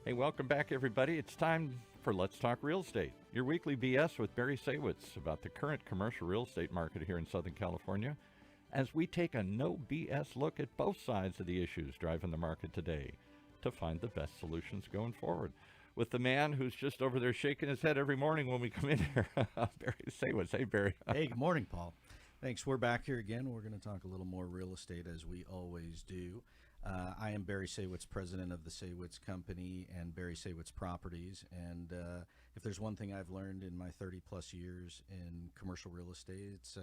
Hey, welcome back, everybody. It's time for Let's Talk Real Estate, your weekly BS with Barry Saywitz about the current commercial real estate market here in Southern California, as we take a no BS look at both sides of the issues driving the market today to find the best solutions going forward. With the man who's just over there shaking his head every morning when we come in here, Barry Saywitz. Hey, Barry. Hey, good morning, Paul. Thanks. We're back here again. We're going to talk a little more real estate as we always do. I am Barry Saywitz, president of the Saywitz Company and Barry Saywitz Properties. And if there's one thing I've learned in my 30 plus years in commercial real estate, it's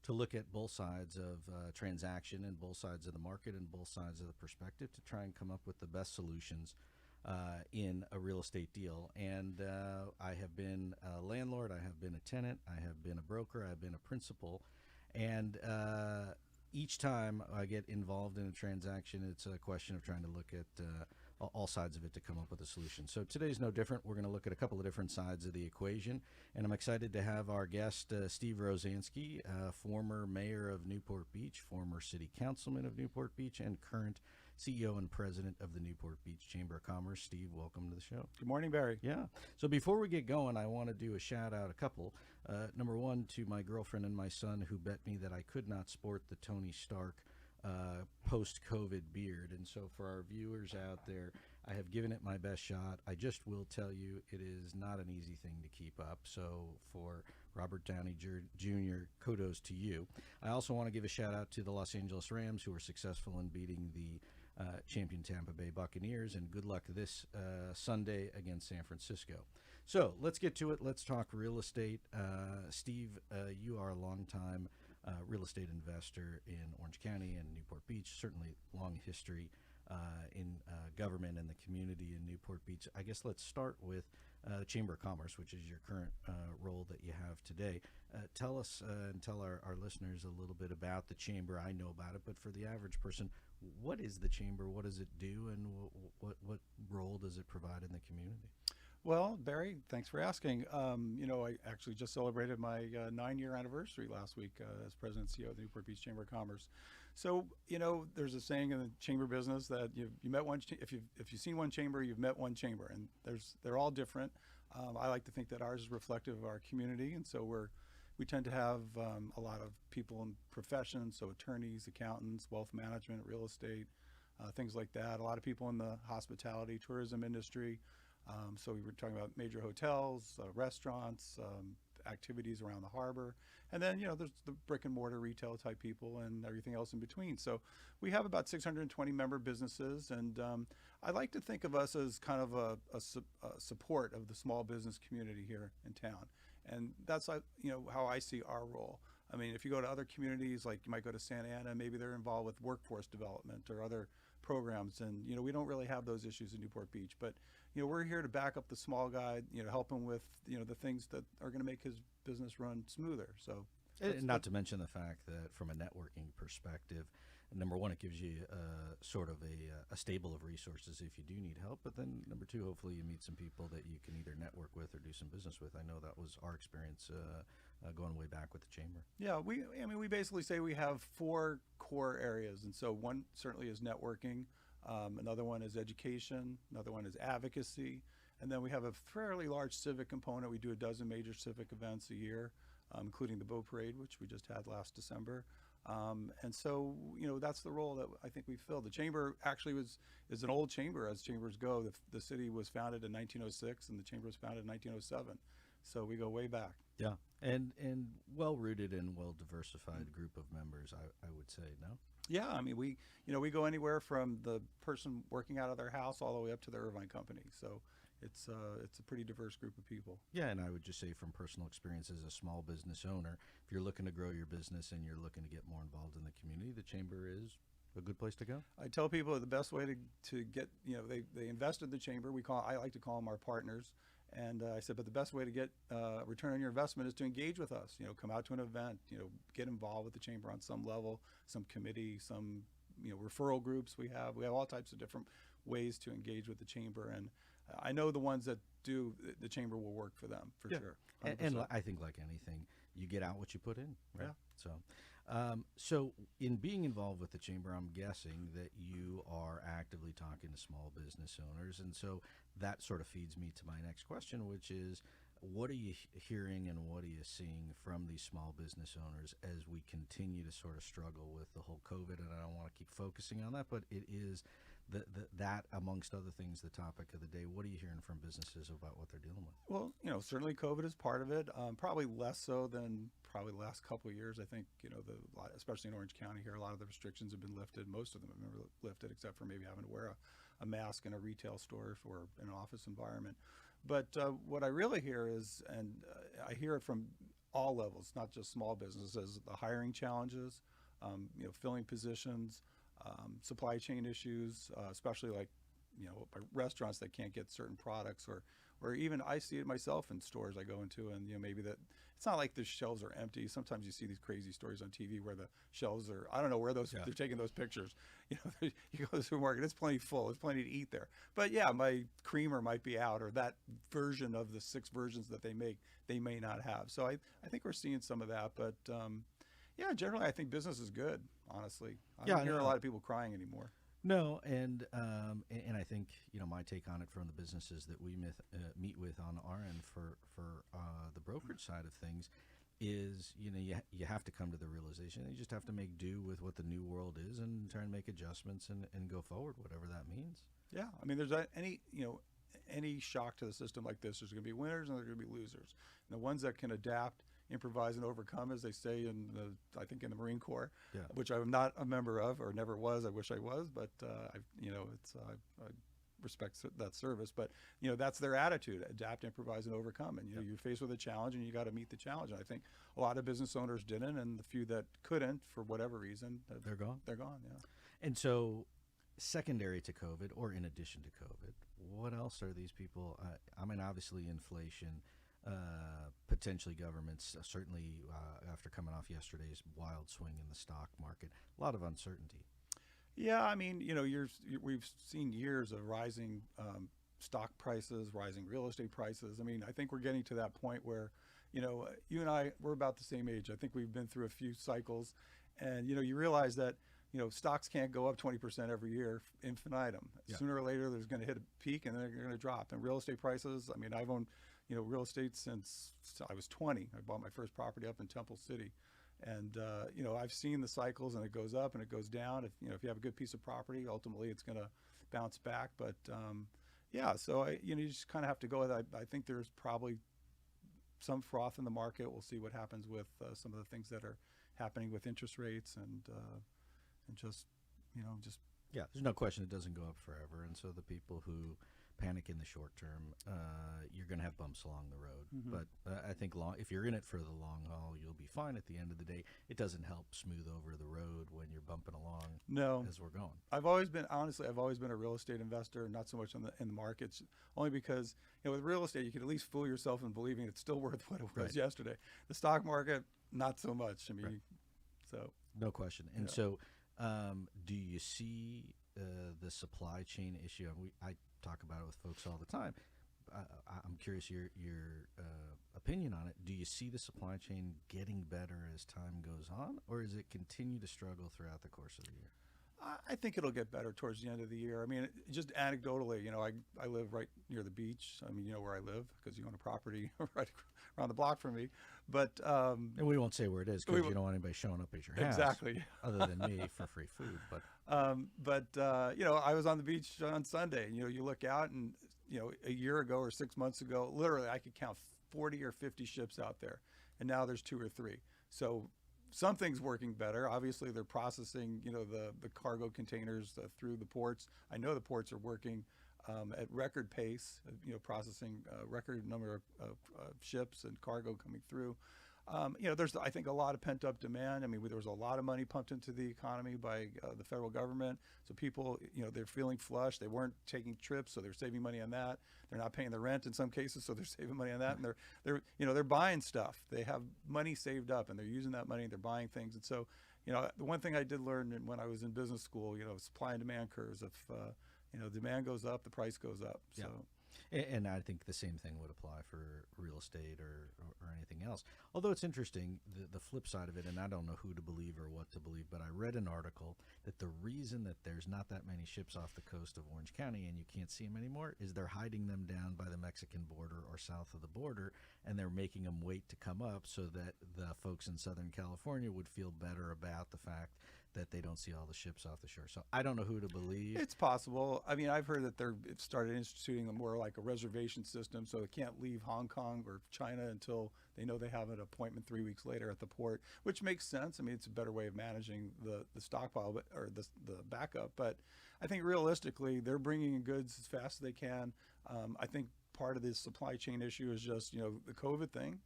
to look at both sides of transaction and both sides of the market and both sides of the perspective to try and come up with the best solutions in a real estate deal. And I have been a landlord, I have been a tenant, I have been a broker, I've been a principal. And each time I get involved in a transaction, it's a question of trying to look at all sides of it to come up with a solution. So today's no different. We're going to look at a couple of different sides of the equation. And I'm excited to have our guest, Steve Rosansky, former mayor of Newport Beach, former city councilman of Newport Beach, and current CEO and president of the Newport Beach Chamber of Commerce. Steve, welcome to the show. Good morning, Barry. Yeah. So before we get going, I want to do a shout out, a couple. Number one, to my girlfriend and my son who bet me that I could not sport the Tony Stark post-COVID beard. And so for our viewers out there, I have given it my best shot. I just will tell you it is not an easy thing to keep up. So for Robert Downey Jr., kudos to you. I also want to give a shout out to the Los Angeles Rams, who were successful in beating the champion Tampa Bay Buccaneers, and good luck this Sunday against San Francisco. So let's get to it. Let's talk real estate. Steve, you are a longtime real estate investor in Orange County and Newport Beach, certainly long history in government and the community in Newport Beach. I guess let's start with the Chamber of Commerce, which is your current role that you have today. Tell us and tell our listeners a little bit about the Chamber. I know about it, but for the average person, what is the Chamber? What does it do? And what role does it provide in the community? Well, Barry, thanks for asking. I actually just celebrated my 9-year anniversary last week as president and CEO of the Newport Beach Chamber of Commerce. So, there's a saying in the chamber business that you met one. If you've seen one chamber, you've met one chamber, and they're all different. I like to think that ours is reflective of our community, and so we tend to have a lot of people in professions, so attorneys, accountants, wealth management, real estate, things like that. A lot of people in the hospitality, tourism industry. So we were talking about major hotels, restaurants, activities around the harbor. And then, there's the brick and mortar retail type people and everything else in between. So we have about 620 member businesses. And I like to think of us as kind of a support of the small business community here in town. And that's, how I see our role. I mean, if you go to other communities, like you might go to Santa Ana, maybe they're involved with workforce development or other programs. And, we don't really have those issues in Newport Beach. But, we're here to back up the small guy, help him with, the things that are going to make his business run smoother. So, and not to mention the fact that from a networking perspective, number one, it gives you sort of a stable of resources if you do need help. But then number two, hopefully you meet some people that you can either network with or do some business with. I know that was our experience going way back with the Chamber. Yeah, we basically say we have 4 core areas. And so one certainly is networking. Another one is education. Another one is advocacy. And then we have a fairly large civic component. We do a dozen major civic events a year, including the boat parade, which we just had last December. And so, that's the role that I think we fill. The Chamber actually is an old chamber, as chambers go. The city was founded in 1906, and the Chamber was founded in 1907. So we go way back. Yeah, and well-rooted and well-diversified group of members, I would say, no? Yeah, I mean, we go anywhere from the person working out of their house all the way up to the Irvine Company. So it's a pretty diverse group of people. Yeah, and I would just say from personal experience as a small business owner, if you're looking to grow your business and you're looking to get more involved in the community, the Chamber is a good place to go. I tell people the best way to get, they invest in the Chamber. I like to call them our partners. And I said, but the best way to get return on your investment is to engage with us. Come out to an event. Get involved with the Chamber on some level, some committee, some referral groups. We have all types of different ways to engage with the Chamber, and I know the ones that do, the Chamber will work for them for sure. And I think like anything, you get out what you put in, right? Yeah. So So, in being involved with the chamber, I'm guessing that you are actively talking to small business owners, and so that sort of feeds me to my next question, which is, what are you hearing and what are you seeing from these small business owners as we continue to sort of struggle with the whole COVID? And I don't want to keep focusing on that, but it is that, amongst other things, the topic of the day. What are you hearing from businesses about what they're dealing with? Well, certainly COVID is part of it. Probably less so than probably the last couple of years. I think, especially in Orange County here, a lot of the restrictions have been lifted. Most of them have been lifted, except for maybe having to wear a mask in a retail store or in an office environment. But what I really hear is, and I hear it from all levels, not just small businesses, the hiring challenges, filling positions, supply chain issues, especially like, restaurants that can't get certain products, or even I see it myself in stores I go into, and maybe that it's not like the shelves are empty. Sometimes you see these crazy stories on TV where the shelves are, I don't know where they're taking those pictures. You go to the supermarket, it's plenty full, there's plenty to eat there. But yeah, my creamer might be out, or that version of the 6 versions that they make, they may not have. So I think we're seeing some of that, but yeah, generally I think business is good, honestly. I don't hear a lot of people crying anymore. No, and I think my take on it from the businesses that we meet with on our end for the brokerage side of things is you have to come to the realization that you just have to make do with what the new world is and try and make adjustments and go forward, whatever that means. Yeah, I mean, there's any shock to the system like this, there's going to be winners and there's going to be losers. And the ones that can adapt, improvise, and overcome, as they say I think in the Marine Corps, which I'm not a member of or never was. I wish I was, but I respect that service. But that's their attitude: adapt, improvise, and overcome. And you're faced with a challenge, and you got to meet the challenge. And I think a lot of business owners didn't, and the few that couldn't, for whatever reason, they're gone. They're gone. Yeah. And so, secondary to COVID, or in addition to COVID, what else are these people? I mean, obviously, inflation. Potentially governments, certainly after coming off yesterday's wild swing in the stock market, a lot of uncertainty. Yeah, I mean, we've seen years of rising stock prices, rising real estate prices. I mean, I think we're getting to that point where, you and I, we're about the same age. I think we've been through a few cycles, and you realize that stocks can't go up 20% every year infinitum. Sooner or later, there's going to hit a peak, and then they're going to drop. And real estate prices, I mean, I've owned real estate since I was 20. I bought my first property up in Temple City, and I've seen the cycles, and it goes up and it goes down. If you have a good piece of property, ultimately it's going to bounce back. But so you just kind of have to go with it. I think there's probably some froth in the market. We'll see what happens with some of the things that are happening with interest rates and just. Yeah, there's no question it doesn't go up forever, and so the people who panic in the short term, you're going to have bumps along the road. Mm-hmm. But I think if you're in it for the long haul, you'll be fine at the end of the day. It doesn't help smooth over the road when you're bumping along as we're going. I've always been a real estate investor, not so much in the markets, only because with real estate you can at least fool yourself in believing it's still worth what it was yesterday. The stock market, not so much. I mean, so no question. And so, do you see the supply chain issue? I talk about it with folks all the time. I'm curious your opinion on it. Do you see the supply chain getting better as time goes on, or is it continue to struggle throughout the course of the year? I think it'll get better towards the end of the year. I mean, just anecdotally, I live right near the beach. I mean, where I live because you own a property right around the block from me. But and we won't say where it is because you don't want anybody showing up at your house. Exactly. Other than me for free food. But I was on the beach on Sunday. And, you look out and a year ago or 6 months ago, literally I could count 40 or 50 ships out there, and now there's 2 or 3. So something's working better. Obviously, they're processing, the cargo containers through the ports. I know the ports are working at record pace, processing a record number of ships and cargo coming through. There's, I think, a lot of pent-up demand. I mean, there was a lot of money pumped into the economy by the federal government. So people, they're feeling flush. They weren't taking trips, so they're saving money on that. They're not paying the rent in some cases, so they're saving money on that. And they're buying stuff. They have money saved up, and they're using that money. And they're buying things. And so, the one thing I did learn when I was in business school, supply and demand curves. If demand goes up, the price goes up. So. And I think the same thing would apply for real estate or anything else. Although it's interesting, the flip side of it, and I don't know who to believe or what to believe, but I read an article that the reason that there's not that many ships off the coast of Orange County and you can't see them anymore is they're hiding them down by the Mexican border or south of the border, and they're making them wait to come up so that the folks in Southern California would feel better about the fact that they don't see all the ships off the shore. So I don't know who to believe. It's possible. I mean, I've heard that they've started instituting more like a reservation system, so they can't leave Hong Kong or China until they know they have an appointment 3 weeks later at the port, which makes sense. I mean, it's a better way of managing the stockpile or the backup. But I think realistically, they're bringing in goods as fast as they can. I think part of this supply chain issue is just, the COVID thing.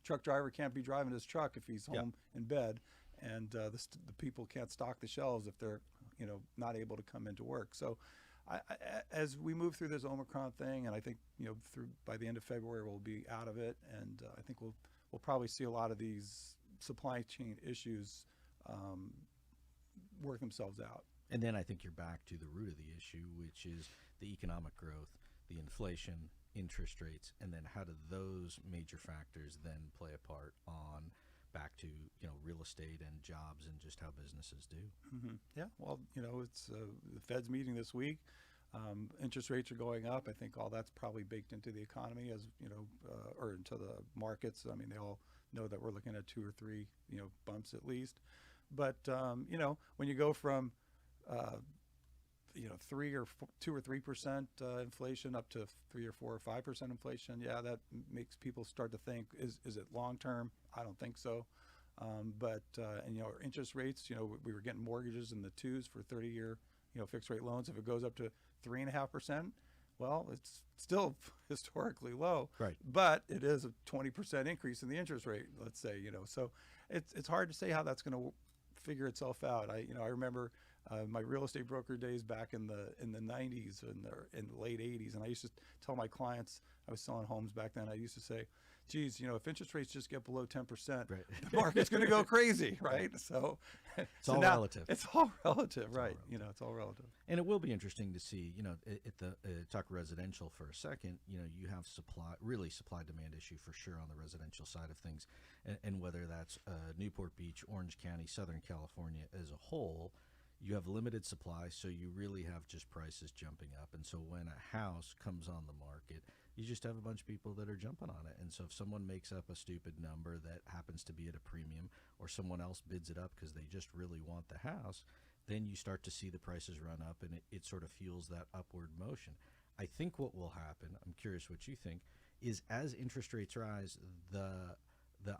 Truck driver can't be driving his truck if he's home in bed. And the people can't stock the shelves if they're, not able to come into work. So, as we move through this Omicron thing, and I think through by the end of February we'll be out of it, and I think we'll probably see a lot of these supply chain issues work themselves out. And then I think you're back to the root of the issue, which is the economic growth, the inflation, interest rates, and then how do those major factors then play a part on back to real estate and jobs and just how businesses do. Mm-hmm. Yeah, well, it's the Fed's meeting this week. Interest rates are going up. I think all that's probably baked into the economy, as or into the markets. I mean, they all know that we're looking at 2 or 3 bumps at least. But when you go from 2 or 3% inflation up to 3 or 4 or 5% inflation, yeah, that makes people start to think, is it long term? I don't think so. But interest rates, we were getting mortgages in the 2s for 30-year fixed rate loans. If it goes up to 3.5%, well, it's still historically low, right? But it is a 20% increase in the interest rate, let's say. So it's hard to say how that's going to figure itself out. I remember my real estate broker days back in the 90s and in the late 80s, and I used to tell my clients, I was selling homes back then, I used to say, geez, if interest rates just get below 10%, right, the market's going to go crazy, right? So it's all relative. It's all relative, right? It's all relative. And it will be interesting to see, talk residential for a second. You have supply demand issue for sure on the residential side of things, and whether that's Newport Beach, Orange County, Southern California as a whole. You have limited supply, so you really have just prices jumping up. And so when a house comes on the market, you just have a bunch of people that are jumping on it. And so if someone makes up a stupid number that happens to be at a premium, or someone else bids it up because they just really want the house, then you start to see the prices run up, and it sort of fuels that upward motion. I think what will happen, I'm curious what you think, is as interest rates rise,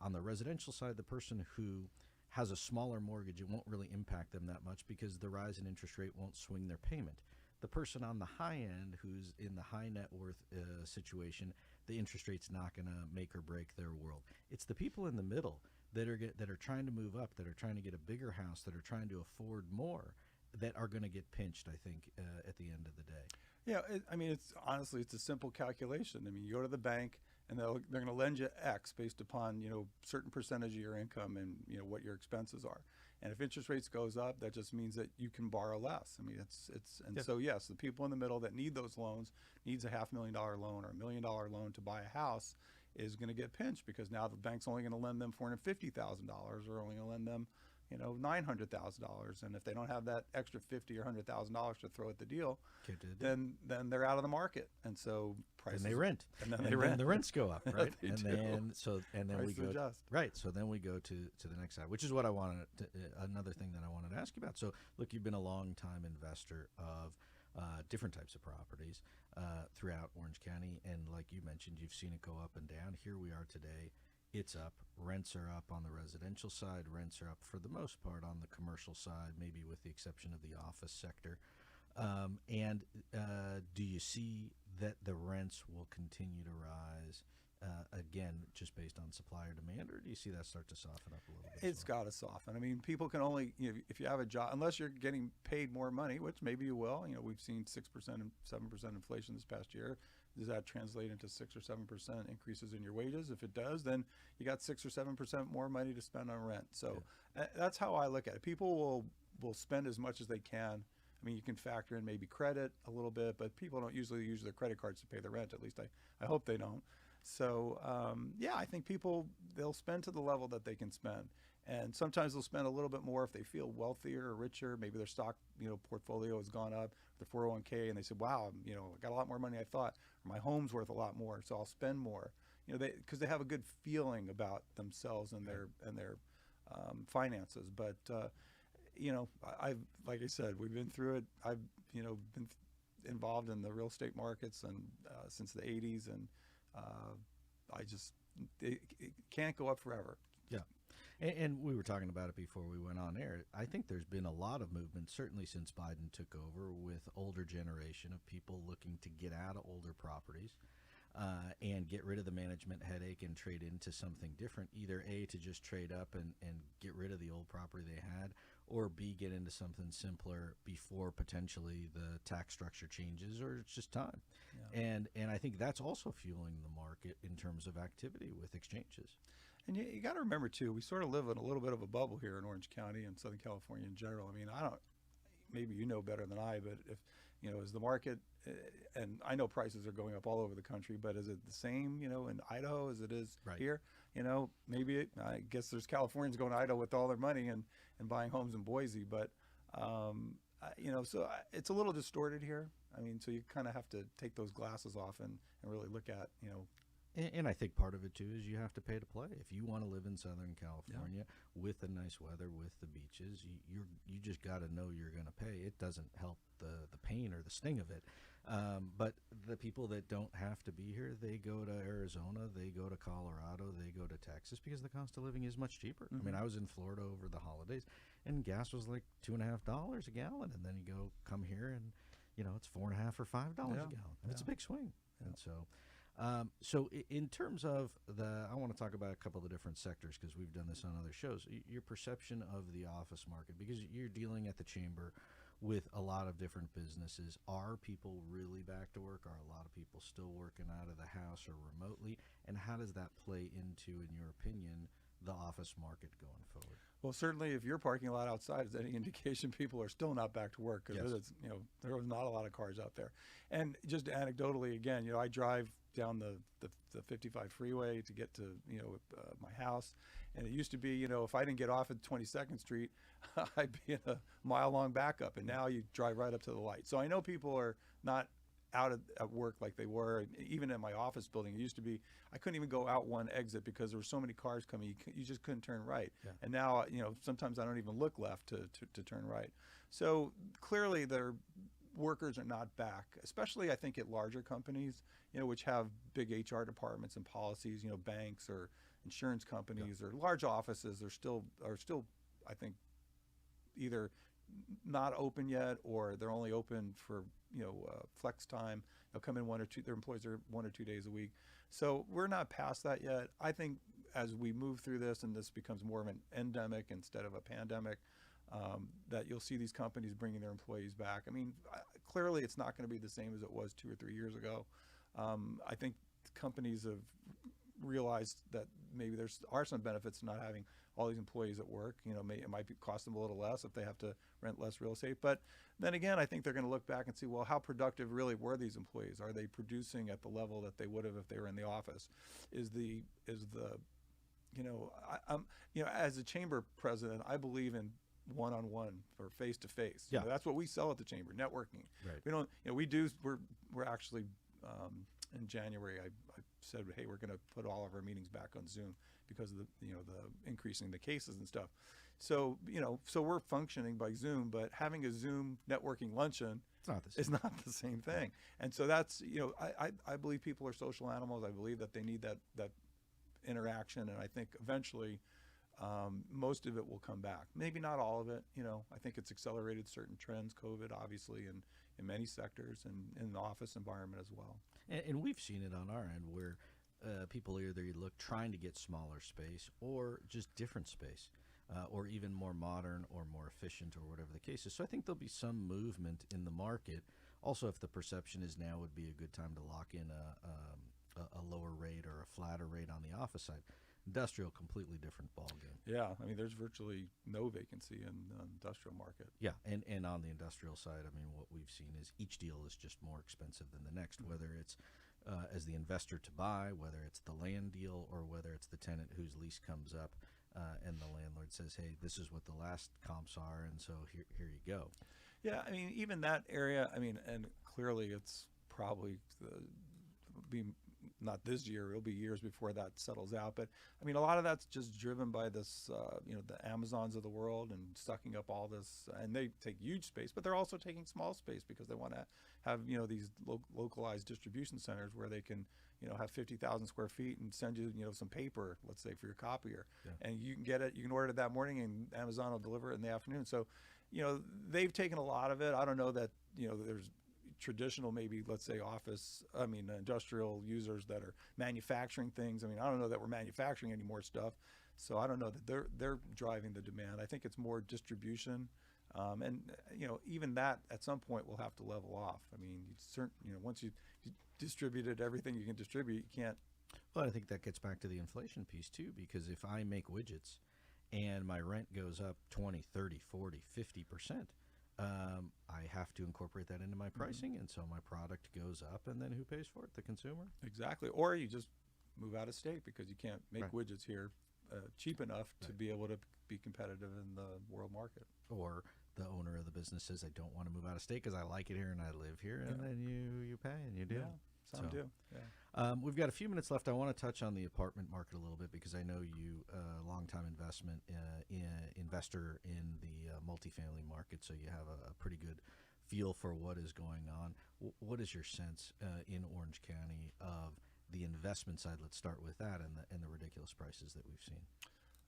on the residential side, the person who has a smaller mortgage, it won't really impact them that much because the rise in interest rate won't swing their payment. The person on the high end who's in the high net worth situation, the interest rate's not going to make or break their world. It's the people in the middle that are trying to move up, that are trying to get a bigger house, that are trying to afford more, that are going to get pinched, I think, at the end of the day. Yeah, it's honestly, it's a simple calculation. I mean, you go to the bank, and they're going to lend you X based upon certain percentage of your income and what your expenses are. And if interest rates goes up, that just means that you can borrow less. I mean, so yes, the people in the middle that need those loans, needs a $500,000 loan or $1 million loan to buy a house, is going to get pinched because now the bank's only going to lend them $450,000 or only going to lend them $900,000, and if they don't have that extra $50,000 or $100,000 to throw at the deal, then they're out of the market, and so prices. And they rent, and then the rents go up, right? They and do. then we go adjust. Right. So then we go to the next side, which is what I wanted. Another thing that I wanted to ask you about. So look, you've been a long time investor of different types of properties throughout Orange County, and like you mentioned, you've seen it go up and down. Here we are today. It's up. Rents are up on the residential side. Rents are up for the most part on the commercial side, maybe with the exception of the office sector. Do you see that the rents will continue to rise again, just based on supply or demand, or do you see that start to soften up a little bit? It's got to soften. I mean, people can only, if you have a job, unless you're getting paid more money, which maybe you will. We've seen 6% and 7% inflation this past year. Does that translate into 6 or 7% increases in your wages? If it does, then you got 6 or 7% more money to spend on rent. So that's how I look at it. People will spend as much as they can I mean, you can factor in maybe credit a little bit, but people don't usually use their credit cards to pay their rent. At least I hope they don't. So yeah, I think people, they'll spend to the level that they can spend. And sometimes they'll spend a little bit more if they feel wealthier or richer. Maybe their stock, portfolio has gone up, their 401k, and they said, wow, I got a lot more money I thought, or my home's worth a lot more, so I'll spend more. Because they have a good feeling about themselves and their finances. But I've, like I said, we've been through it. I've been involved in the real estate markets and since the 80s, and it can't go up forever. Yeah. And we were talking about it before we went on air. I think there's been a lot of movement, certainly since Biden took over, with older generation of people looking to get out of older properties and get rid of the management headache and trade into something different. Either A, to just trade up and get rid of the old property they had, or B, get into something simpler before potentially the tax structure changes, or it's just time. Yeah. And I think that's also fueling the market in terms of activity with exchanges. And you got to remember, too, we sort of live in a little bit of a bubble here in Orange County and Southern California in general. I mean, maybe you know better than I, but if, is the market, and I know prices are going up all over the country, but is it the same, in Idaho as it is here? Maybe I guess there's Californians going to Idaho with all their money and buying homes in Boise, but, so it's a little distorted here. I mean, so you kind of have to take those glasses off and really look at, And I think part of it, too, is you have to pay to play. If you want to live in Southern California with the nice weather, with the beaches, you just got to know you're going to pay. It doesn't help the pain or the sting of it. But the people that don't have to be here, they go to Arizona, they go to Colorado, they go to Texas because the cost of living is much cheaper. Mm-hmm. I mean, I was in Florida over the holidays, and gas was like $2.50 a gallon. And then you come here and, it's $4.50 or $5 a gallon. And it's a big swing. Yeah. And so in terms of I want to talk about a couple of different sectors because we've done this on other shows. Your perception of the office market, because you're dealing at the chamber with a lot of different businesses. Are people really back to work? Are a lot of people still working out of the house or remotely? And how does that play into, in your opinion, the office market going forward? Well, certainly if your parking lot outside is any indication, people are still not back to work because there was not a lot of cars out there. And just anecdotally, again, I drive down the 55 freeway to get to my house, and it used to be if I didn't get off at 22nd Street, I'd be in a mile-long backup, and now you drive right up to the light. So I know people are not out at work like they were. Even in my office building, it used to be I couldn't even go out one exit because there were so many cars coming. You just couldn't turn right. Yeah. And now sometimes I don't even look left to turn right. So clearly their workers are not back, especially I think at larger companies, which have big HR departments and policies. Banks or insurance companies or large offices are still I think either not open yet, or they're only open for flex time. They'll come in their employees are 1 or 2 days a week. So we're not past that yet. I think as we move through this and this becomes more of an endemic instead of a pandemic, that you'll see these companies bringing their employees back. I mean, clearly it's not going to be the same as it was 2 or 3 years ago. I think companies have realized that maybe there are some benefits to not having all these employees at work. It might cost them a little less if they have to rent less real estate. But then again, I think they're going to look back and see, well, how productive really were these employees? Are they producing at the level that they would have if they were in the office? As a chamber president, I believe in one-on-one or face-to-face. Yeah. That's what we sell at the chamber, networking. Right. We don't. We're actually in January. I said, hey, we're going to put all of our meetings back on Zoom because of the increasing the cases and stuff. So so we're functioning by Zoom, but having a Zoom networking luncheon is not the same thing. And so that's I believe people are social animals. I believe that they need that interaction, and I think eventually most of it will come back. Maybe not all of it. I think it's accelerated certain trends, COVID obviously, and in many sectors, and in the office environment as well. And we've seen it on our end where people either look trying to get smaller space or just different space, or even more modern or more efficient or whatever the case is. So I think there'll be some movement in the market. Also, if the perception is now would be a good time to lock in a lower rate or a flatter rate on the office side. Industrial, completely different ballgame. Yeah, I mean, there's virtually no vacancy in the industrial market. Yeah, and on the industrial side, I mean, what we've seen is each deal is just more expensive than the next, whether it's as the investor to buy, whether it's the land deal, or whether it's the tenant whose lease comes up and the landlord says, hey, this is what the last comps are, and so here you go. Yeah, I mean, even that area, I mean, and clearly it's probably be not this year, it'll be years before that settles out. But I mean, a lot of that's just driven by this, the Amazons of the world and sucking up all this, and they take huge space, but they're also taking small space because they want to have, these localized distribution centers where they can, have 50,000 square feet and send you, some paper, let's say, for your copier. Yeah. And you can get it, you can order it that morning and Amazon will deliver it in the afternoon. So, they've taken a lot of it. I don't know that, there's traditional, maybe, let's say, industrial users that are manufacturing things. I mean, I don't know that we're manufacturing any more stuff, so I don't know that they're driving the demand. I think it's more distribution, and even that at some point will have to level off. I mean, once you distributed everything you can distribute, you can't. Well, I think that gets back to the inflation piece too, because if I make widgets and my rent goes up 20, 30, 40, 50%, I have to incorporate that into my pricing, and so my product goes up, and then who pays for it? The consumer. Exactly. Or you just move out of state because you can't make widgets here cheap enough to be able to be competitive in the world market. Or the owner of the business says, I don't want to move out of state because I like it here and I live here, and then you pay and you do. Yeah, some do. Yeah. We've got a few minutes left. I want to touch on the apartment market a little bit because I know you longtime investor in the multifamily market, so you have a pretty good feel for what is going on. What is your sense in Orange County of the investment side? Let's start with that, and the ridiculous prices that we've seen.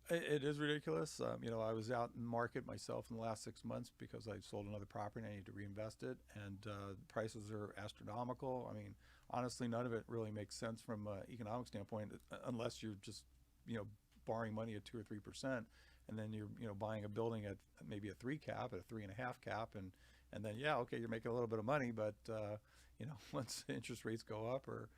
It is ridiculous. I was out in the market myself in the last 6 months because I sold another property and I need to reinvest it, and prices are astronomical. I mean, honestly, none of it really makes sense from an economic standpoint unless you're just, borrowing money at 2 or 3%, and then you're buying a building at maybe a 3 cap, at a 3.5 cap, and then you're making a little bit of money, but once interest rates go up or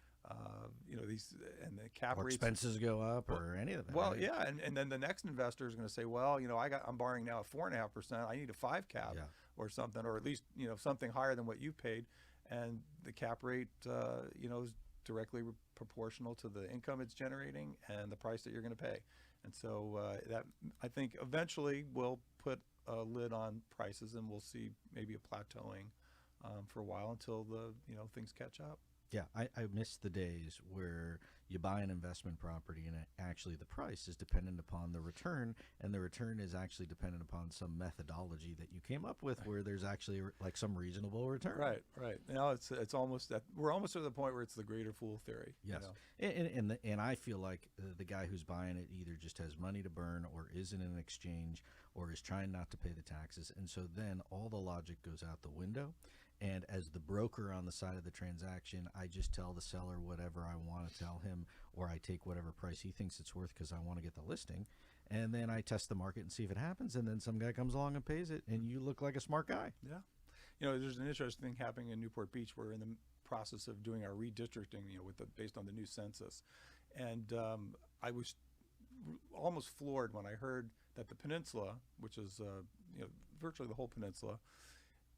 these and the cap rates, expenses go up, or any of that. Well, yeah, and then the next investor is going to say, well, I'm borrowing now at 4.5%. I need a 5 cap or something, or at least something higher than what you paid, and the cap rate is directly proportional to the income it's generating and the price that you're going to pay, and so that I think eventually will put a lid on prices, and we'll see maybe a plateauing for a while until the things catch up. Yeah, I miss the days where you buy an investment property and actually the price is dependent upon the return, and the return is actually dependent upon some methodology that you came up with where there's actually like some reasonable return. Right. Now it's almost that we're almost to the point where it's the greater fool theory. Yes, and I feel like the guy who's buying it either just has money to burn, or is in an exchange, or is trying not to pay the taxes, and so then all the logic goes out the window. And as the broker on the side of the transaction, I just tell the seller whatever I want to tell him, or I take whatever price he thinks it's worth because I want to get the listing. And then I test the market and see if it happens. And then some guy comes along and pays it, and you look like a smart guy. Yeah. There's an interesting thing happening in Newport Beach. We're in the process of doing our redistricting, based on the new census. And I was almost floored when I heard that the peninsula, which is virtually the whole peninsula,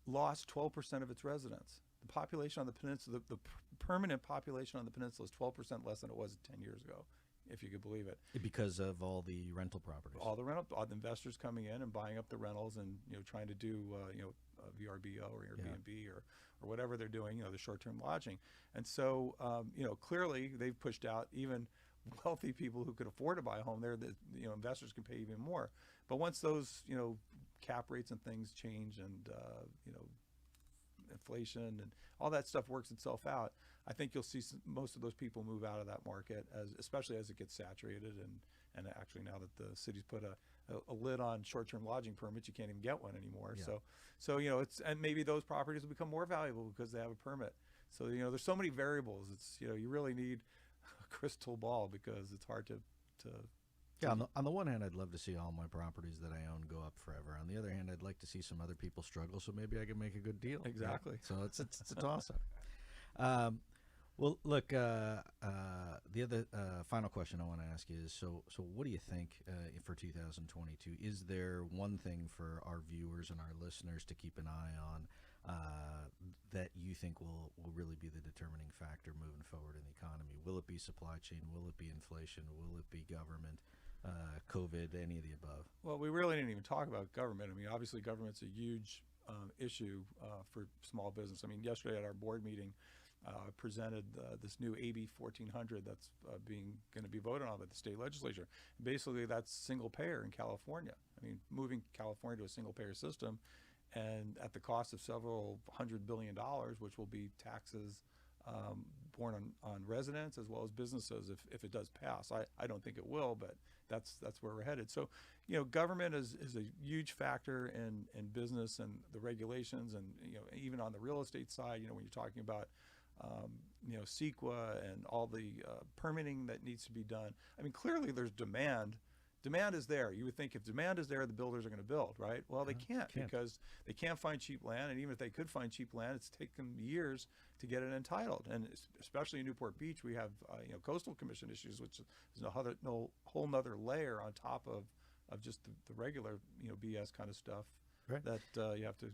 lost 12% of its residents. The population on the peninsula, the permanent population on the peninsula is 12% less than it was 10 years ago, if you could believe it. Because of all the rental properties. All the investors coming in and buying up the rentals and trying to do VRBO or Airbnb or whatever they're doing, the short-term lodging. And so clearly they've pushed out even wealthy people who could afford to buy a home there. The investors can pay even more. But once those cap rates and things change, and inflation and all that stuff works itself out, I think you'll see most of those people move out of that market, especially as it gets saturated, and actually now that the city's put a lid on short-term lodging permits, you can't even get one anymore. Yeah. So it's, and maybe those properties will become more valuable because they have a permit. So there's so many variables. It's you really need a crystal ball because it's hard to. Yeah, on the one hand, I'd love to see all my properties that I own go up forever. On the other hand, I'd like to see some other people struggle, so maybe I can make a good deal. Exactly. Yeah. So it's a toss-up. Well, look, the other final question I want to ask is, so what do you think for 2022? Is there one thing for our viewers and our listeners to keep an eye on that you think will really be the determining factor moving forward in the economy? Will it be supply chain? Will it be inflation? Will it be government? COVID, any of the above? Well, we really didn't even talk about government. I mean, obviously government's a huge issue for small business. I mean, yesterday at our board meeting, presented this new AB 1400 that's going to be voted on by the state legislature. Basically, that's single payer in California. I mean, moving California to a single payer system, and at the cost of several $100 billion, which will be taxes borne on residents as well as businesses if it does pass. I don't think it will, but that's where we're headed. So, government is a huge factor in business and the regulations, and even on the real estate side, when you're talking about CEQA and all the permitting that needs to be done. I mean, clearly there's demand. Demand is there. You would think if demand is there, the builders are going to build, right? Well, they can't because they can't find cheap land. And even if they could find cheap land, it's taken years to get it entitled. And especially in Newport Beach, we have coastal commission issues, which is a whole nother layer on top of just the regular BS kind of stuff that you have to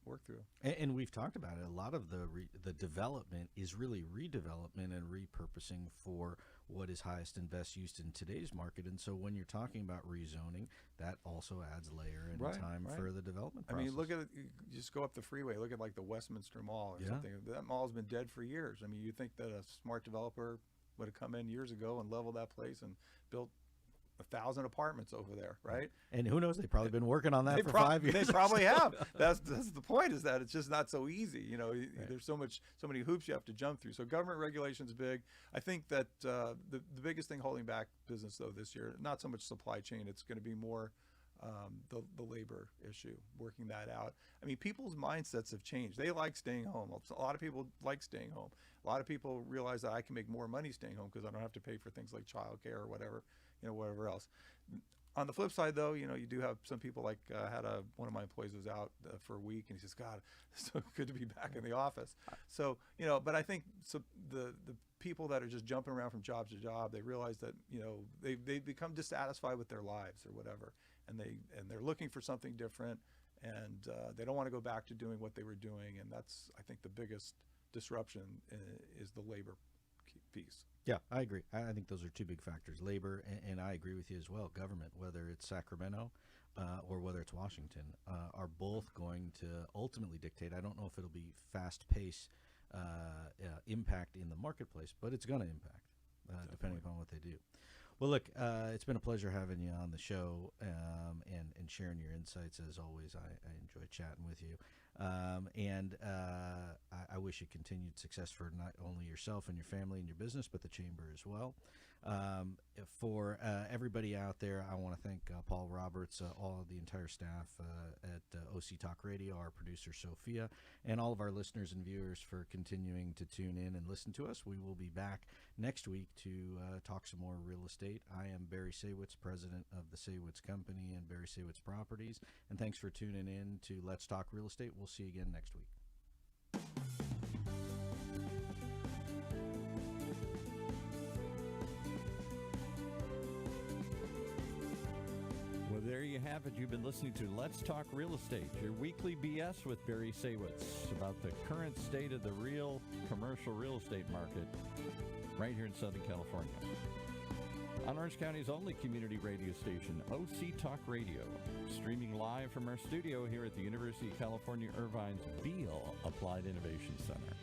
work through. And we've talked about it. A lot of the development is really redevelopment and repurposing for what is highest and best used in today's market. And so when you're talking about rezoning, that also adds layer and time for the development process. I mean, look at it. You just go up the freeway. Look at like the Westminster Mall or something. That mall's been dead for years. I mean, you think that a smart developer would have come in years ago and leveled that place and built 1,000 apartments over there, right? And who knows? They've probably been working on that for 5 years. They probably have. That's the point, is that it's just not so easy. There's so many hoops you have to jump through. So government regulation is big. I think that the biggest thing holding back business though this year, not so much supply chain. It's going to be more the labor issue, working that out. I mean, people's mindsets have changed. They like staying home. A lot of people like staying home. A lot of people realize that I can make more money staying home because I don't have to pay for things like childcare or whatever else. On the flip side, though, you do have some people like one of my employees was out for a week, and he says, "God, it's so good to be back in the office." So, but I think the people that are just jumping around from job to job, they realize that they become dissatisfied with their lives or whatever, and they're looking for something different, and they don't want to go back to doing what they were doing, and that's, I think, the biggest disruption is the labor piece. Yeah, I agree. I think those are two big factors, labor, and I agree with you as well. Government, whether it's Sacramento or whether it's Washington, are both going to ultimately dictate. I don't know if it'll be fast-paced impact in the marketplace, but it's going to impact depending upon what they do. Well, look, it's been a pleasure having you on the show and sharing your insights. As always, I enjoy chatting with you. I wish you continued success for not only yourself and your family and your business, but the Chamber as well. For everybody out there, I want to thank Paul Roberts, all of the entire staff at OC Talk Radio, our producer Sophia, and all of our listeners and viewers for continuing to tune in and listen to us. We will be back next week to talk some more real estate. I am Barry Saywitz, president of the Saywitz Company and Barry Saywitz Properties, and thanks for tuning in to Let's Talk Real Estate. We'll see you again next week. Well, there you have it. You've been listening to Let's Talk Real Estate, your weekly BS with Barry Saywitz about the current state of the real commercial real estate market right here in Southern California. On Orange County's only community radio station, OC Talk Radio, streaming live from our studio here at the University of California Irvine's Beale Applied Innovation Center.